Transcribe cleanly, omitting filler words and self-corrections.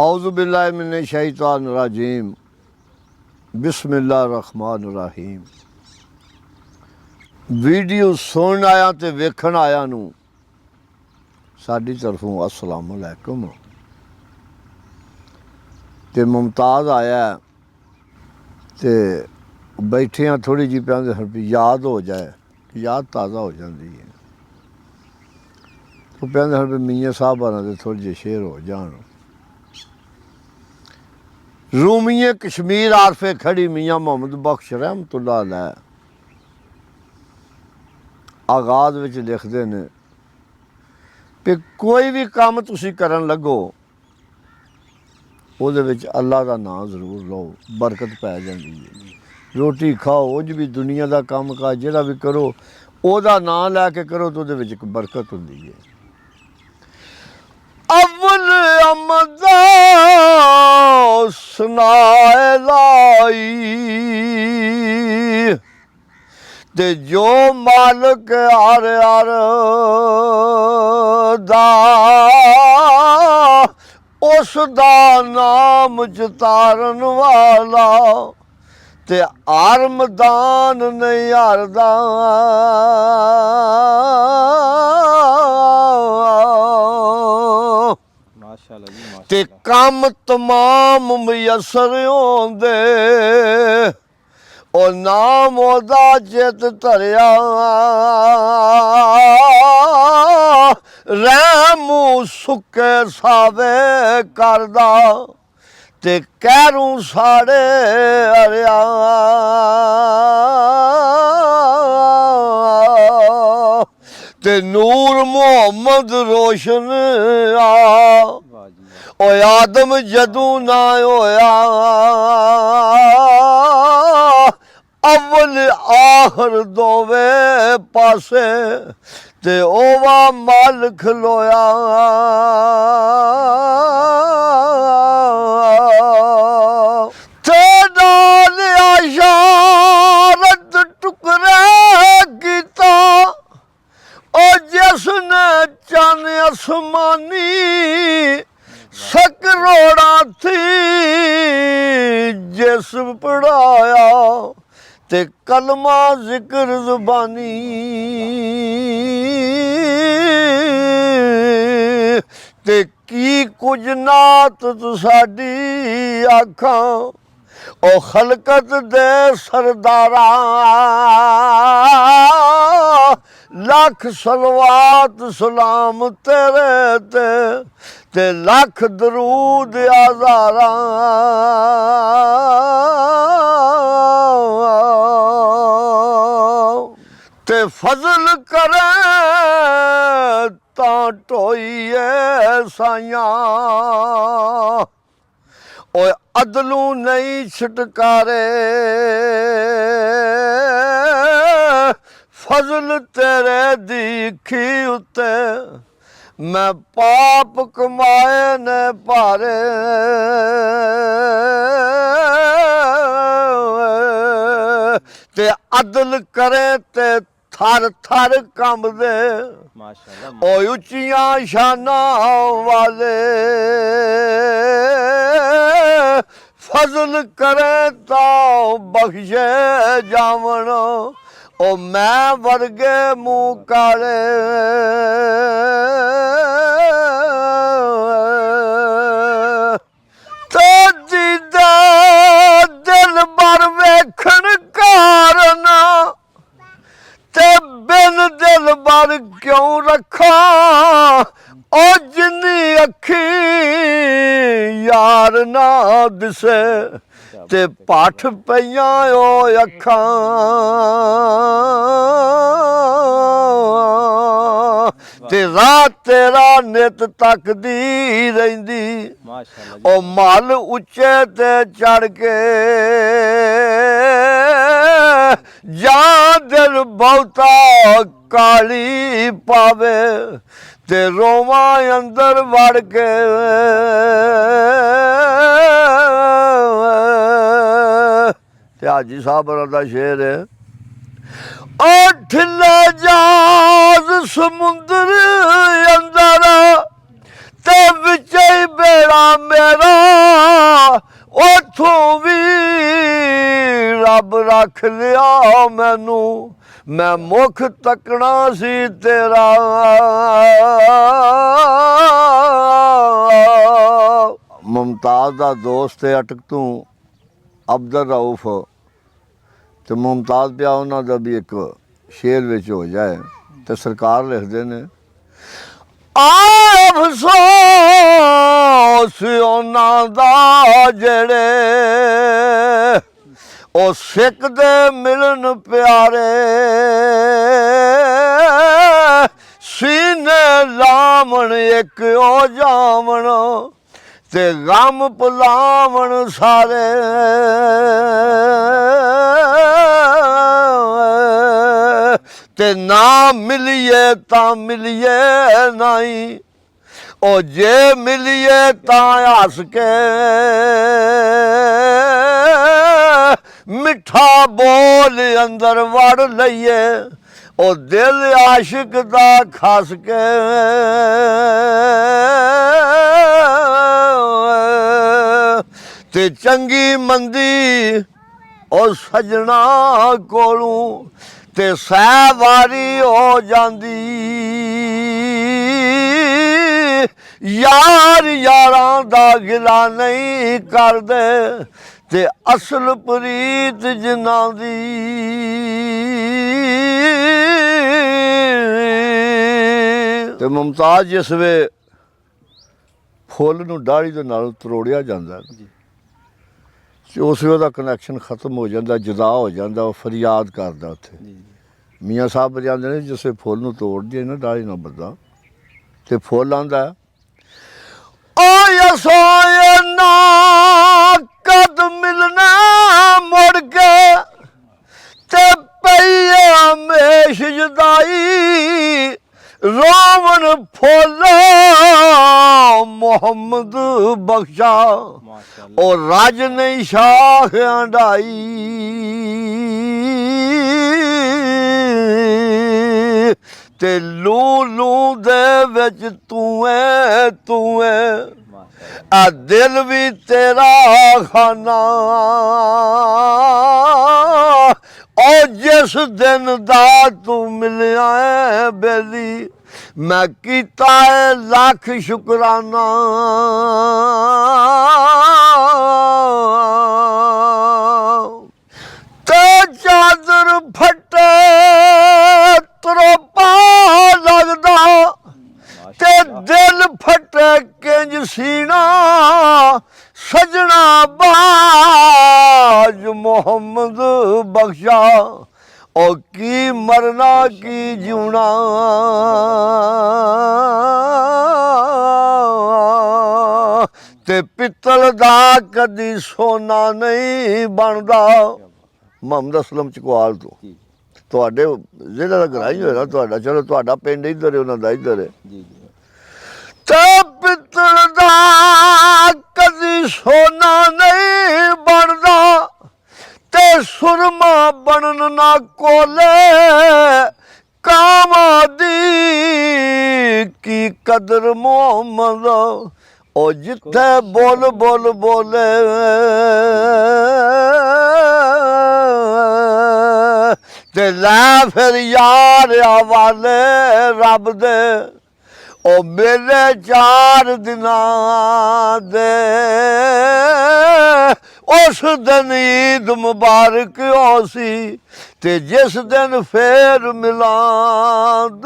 औज़ु बिल्लाहि मिनश शैतानिर रजीम बिस्मिल्लाहिर रहमानिर रहीम। वीडियो सुन आया तो वेखण आया नूं साडी तरफों अस्सलाम अलैकुम। ते मुमताज़ आया ते बैठे हाँ थोड़ी जी पे याद हो जाए, याद ताज़ा हो जाती है। तो कहते हैं मियाँ साहब आना थोड़े जे शेर हो जान। रूमीए कश्मीर आरफे खड़ी मियाँ मोहम्मद बख्श रहमतुल्लाह अलैह आगाज़ विच लिखते हैं कि कोई भी काम तुसी करन लगो ਉਹਦੇ ਵਿੱਚ अल्लाह का नाम जरूर लो, बरकत पै जाती है। रोटी खाओ उज भी दुनिया का काम काज जिहड़ा भी करो ਉਹਦਾ नाम लैके करो तो ਉਹਦੇ ਵਿੱਚ बरकत होती है। अव्वल अमदा सुनाए लाई ते जो मालिक हर हर दा उस दा नाम चतारन वाला ते हर मैदान नहीं हारदा। ते कम तमाम मुयसर होंदे ओ नाम ओदा चित धरिया रहमू सुके सावे करदा ते कैरू साड़े हरिया। ते नूर मोहम्मद रोशन ओ आदम जदू ना होया अव्वल आखिर दोवे पासे ते ओवा मल खलोया। ते नाल इशारत टुकड़े कीता ओ जिसने चन आसमानी सकरोड़ा थी जिस पढ़ाया ते कलमा जिक्र जुबानी ते की कुछ नात साडी आखां ओ खलकत दे सरदारा लख सलवात सलाम तेरे ते लख दरूद आज़ारा। ते फजल करे तां ढोइए साइयां ओ अदलू नहीं छटकारे फजल तेरे दीखी उत्ते मैं पाप कमाए ने भारे। ते अदल करे ते थर थर कंबदे ओ उच्चियां शाना वाले फजल करे तो बख्शे जावन ओ मैं वर्गे मुँह काले। तो दीदा दिल बर वेखण कारण ते बिन दिल बर क्यों रखा ओ जिन्नी अखी यार ना दिसे ते पाठ पईयां ओ अखां ते रात तेरा नित तकदी रहिंदी ओ मल उच्चे ते चढ़ के जां दिल बहुता काली पावे ते रोवां अंदर वड़ के। हाजी साहब दा शेर है ओ ठिले जाज समुंदर अंदर ते विच बेड़ा मेरा ਰੱਬ ਰੱਖ ਲਿਆ ਮੈਨੂੰ, ਮੈਂ ਮੁੱਖ ਤੱਕਣਾ ਸੀ ਤੇਰਾ। ਮੁਮਤਾਜ਼ ਦਾ ਦੋਸਤ ਹੈ ਅਟਕ ਤੋਂ ਅਬਦੁਲ ਰਊਫ, ਤੇ ਮੁਮਤਾਜ਼ ਪਿਆ ਉਹਨਾਂ ਦਾ ਵੀ ਇੱਕ ਸ਼ੇਰ ਵਿੱਚ ਹੋ ਜਾਏ ਤੇ ਸਰਕਾਰ ਲਿਖਦੇ ਨੇ, ਅਫਸੋਸ ਉਹਨਾਂ ਦਾ ਜਿਹੜੇ ਉਹ ਸਿੱਖ ਦੇ ਮਿਲਣ ਪਿਆਰੇ, ਸੀਨੇ ਲਾਵਣ ਇੱਕ ਹੋ ਜਾਵਣ ਤੇ ਗਮ ਭੁਲਾਵਣ ਸਾਰੇ। ਤੇ ਨਾ ਮਿਲੀਏ ਤਾਂ ਮਿਲੀਏ ਨਹੀਂ, ਉਹ ਜੇ ਮਿਲੀਏ ਤਾਂ ਹੱਸ ਕੇ ਮਿੱਠਾ ਬੋਲ ਅੰਦਰ ਵੜ ਲਈਏ, ਉਹ ਦਿਲ ਆਸ਼ਿਕ ਦਾ ਖਸ ਕੇ। ਤੇ ਚੰਗੀ ਮੰਦੀ ਉਹ ਸਜਣਾ ਕੋਲੋਂ ਤੇ ਸਹਿਵਾਰੀ ਹੋ ਜਾਂਦੀ, ਯਾਰ ਯਾਰਾਂ ਦਾ ਗਿਲਾ ਨਹੀਂ ਕਰਦੇ ਤੇ ਅਸਲ ਪ੍ਰੀਤ ਜਿਨ੍ਹਾਂ ਦੀ। ਤੇ ਮੁਮਤਾਜ਼ ਜਿਸ ਵੇ ਫੁੱਲ ਨੂੰ ਦਾੜੀ ਦੇ ਨਾਲ ਤਰੋੜਿਆ ਜਾਂਦਾ ਤੇ ਉਸ ਵੇ ਉਹਦਾ ਕਨੈਕਸ਼ਨ ਖਤਮ ਹੋ ਜਾਂਦਾ, ਜੁਦਾ ਹੋ ਜਾਂਦਾ, ਉਹ ਫਰਿਆਦ ਕਰਦਾ ਉੱਥੇ। ਮੀਆਂ ਸਾਹਿਬ ਬਜਾਉਂਦੇ ਨੇ ਜਿਸੇ ਫੁੱਲ ਨੂੰ ਤੋੜਦੀ ਨਾ ਦਾੜੀ ਨਾਲ ਬੱਦਾ ਤੇ ਫੁੱਲ ਆਂਦਾ, ਓ ਯਸੋਏ ਨਾ ਕਦ ਮਿਲਣਾ ਮੁੜ ਕੇ ਤੇ ਪਈਆ ਮੇਸ਼ ਜਦਾਈ, ਰੋਵਣ ਫੁੱਲ ਮੁਹੰਮਦ ਬਖਸ਼ਾ ਉਹ ਰਾਜ ਨਹੀਂ ਸ਼ਾਖ ਆਂਡਾਈ। ਤੇ ਲੂ ਲੂ ਦੇ ਵਿੱਚ ਤੂੰ ਐ ਆ ਦਿਲ ਵੀ ਤੇਰਾ ਖਾਨਾ, ਉਹ ਜਿਸ ਦਿਨ ਦਾ ਤੂੰ ਮਿਲਿਆ ਹੈ ਬੇਲੀ, ਮੈਂ ਕੀਤਾ ਹੈ ਲੱਖ ਸ਼ੁਕਰਾਨਾ। ਤੇ ਚਾਦਰ ਫਟੇ ਤਰੋਪਾ ਲੱਗਦਾ ਤੇ ਦਿਲ ਫਟੇ ਕਿੰਜ ਸੀਨਾ, ਸਜਣਾ ਬਾਜ ਮੁਹੰਮਦ ਬਖਸ਼ਾ ਉਹ ਕੀ ਮਰਨਾ ਕੀ ਜਿਉਣਾ। ਤੇ ਪਿੱਤਲ ਦਾ ਕਦੀ ਸੋਨਾ ਨਹੀਂ ਬਣਦਾ। ਮੁਹੰਮਦ ਅਸਲਮ ਚਕਵਾਲ ਤੋਂ ਤੁਹਾਡੇ ਜ਼ਿਲ੍ਹੇ ਦਾ ਗਰਾਈ ਹੋਇਆ ਤੁਹਾਡਾ, ਚਲੋ ਤੁਹਾਡਾ ਪਿੰਡ ਇੱਧਰ ਹੈ, ਉਹਨਾਂ ਦਾ ਇੱਧਰ ਹੈ। ਤੇ ਪਿੱਤਲ ਦਾ ਕਦੀ ਸੋਨਾ ਨਹੀਂ ਬਣਦਾ ਤੇ ਸੁਰਮਾ ਬਣਨ ਨਾ ਕੋਲੇ, ਕਾਵਾਂ ਦੀ ਕੀ ਕਦਰ ਮੁਹੰਮਦ ਉਹ ਜਿੱਥੇ ਬੋਲ ਬੋਲ ਬੋਲੇ। ਤੇ ਲੈ ਫਿਰ ਯਾਰ ਹਵਾਲੇ ਰੱਬ ਦੇ ਉਹ ਮੇਰੇ 4 ਦਿਨਾਂ ਦੇ, ਉਸ ਦਿਨ ਈਦ ਮੁਬਾਰਕ ਹੋ ਸੀ ਤੇ ਜਿਸ ਦਿਨ ਫੇਰ ਮਿਲਾਦ